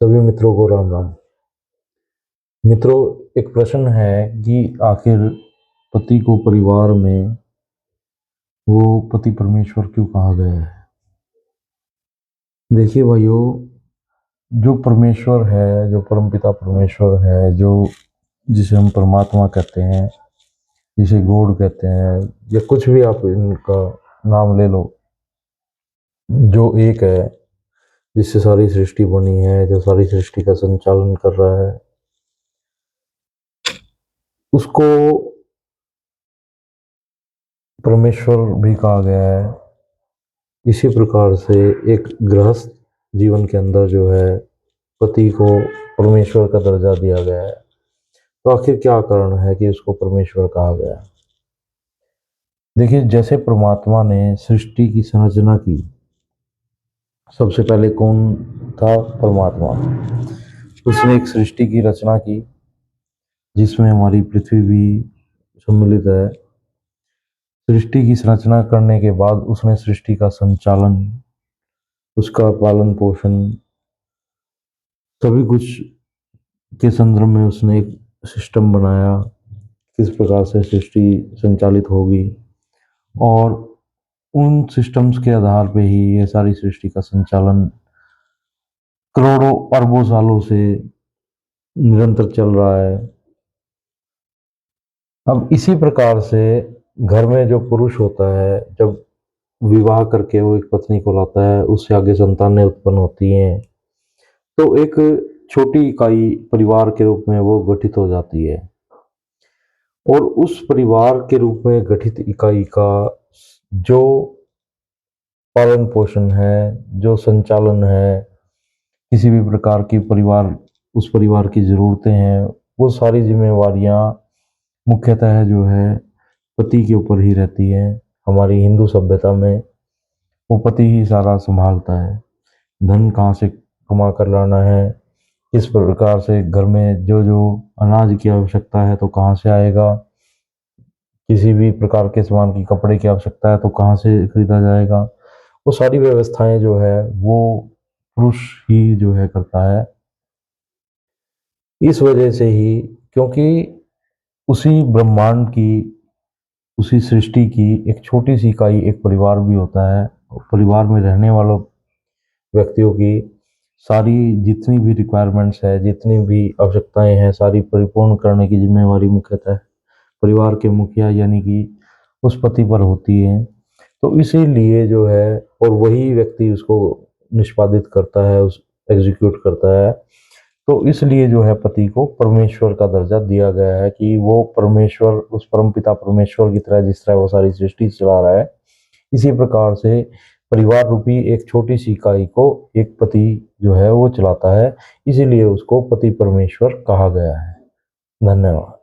सभी मित्रों को राम राम। मित्रों, एक प्रश्न है कि आखिर पति को परिवार में वो पति परमेश्वर क्यों कहा गया है। देखिए भाइयों, जो परमेश्वर है, जो परमपिता परमेश्वर है, जो जिसे हम परमात्मा कहते हैं, जिसे गॉड कहते हैं, या कुछ भी आप इनका नाम ले लो, जो एक है, जिससे सारी सृष्टि बनी है, जो सारी सृष्टि का संचालन कर रहा है, उसको परमेश्वर भी कहा गया है। इसी प्रकार से एक गृहस्थ जीवन के अंदर जो है पति को परमेश्वर का दर्जा दिया गया है। तो आखिर क्या कारण है कि उसको परमेश्वर कहा गया। देखिए, जैसे परमात्मा ने सृष्टि की संरचना की, सबसे पहले कौन था? परमात्मा। उसने एक सृष्टि की रचना की जिसमें हमारी पृथ्वी भी सम्मिलित है। सृष्टि की संरचना करने के बाद उसने सृष्टि का संचालन, उसका पालन पोषण, सभी कुछ के संदर्भ में उसने एक सिस्टम बनाया, किस प्रकार से सृष्टि संचालित होगी, और उन सिस्टम्स के आधार पे ही ये सारी सृष्टि का संचालन करोड़ों अरबों सालों से निरंतर चल रहा है। अब इसी प्रकार से घर में जो पुरुष होता है, जब विवाह करके वो एक पत्नी को लाता है, उससे आगे संतानें उत्पन्न होती हैं, तो एक छोटी इकाई परिवार के रूप में वो गठित हो जाती है। और उस परिवार के रूप में गठित इकाई का जो पालन पोषण है, जो संचालन है, किसी भी प्रकार की उस परिवार की ज़रूरतें हैं, वो सारी जिम्मेवारियां मुख्यतः जो है पति के ऊपर ही रहती हैं। हमारी हिंदू सभ्यता में वो पति ही सारा संभालता है। धन कहाँ से कमा कर लाना है, किस प्रकार से घर में जो जो अनाज की आवश्यकता है तो कहाँ से आएगा, किसी भी प्रकार के सामान की, कपड़े की आवश्यकता है तो कहाँ से खरीदा जाएगा, वो सारी व्यवस्थाएं जो है वो पुरुष ही जो है करता है। इस वजह से ही, क्योंकि उसी ब्रह्मांड की, उसी सृष्टि की एक छोटी सी इकाई एक परिवार भी होता है। परिवार में रहने वालों व्यक्तियों की सारी जितनी भी रिक्वायरमेंट्स है, जितनी भी आवश्यकताएं हैं, सारी परिपूर्ण करने की जिम्मेवारी मुख्यतः परिवार के मुखिया यानी कि उस पति पर होती है। तो इसीलिए जो है, और वही व्यक्ति उसको निष्पादित करता है, उस एग्जीक्यूट करता है। तो इसलिए जो है पति को परमेश्वर का दर्जा दिया गया है कि वो परमेश्वर, उस परमपिता परमेश्वर की तरह, जिस तरह वो सारी सृष्टि चला रहा है, इसी प्रकार से परिवार रूपी एक छोटी सी इकाई को एक पति जो है वो चलाता है। इसीलिए उसको पति परमेश्वर कहा गया है। धन्यवाद।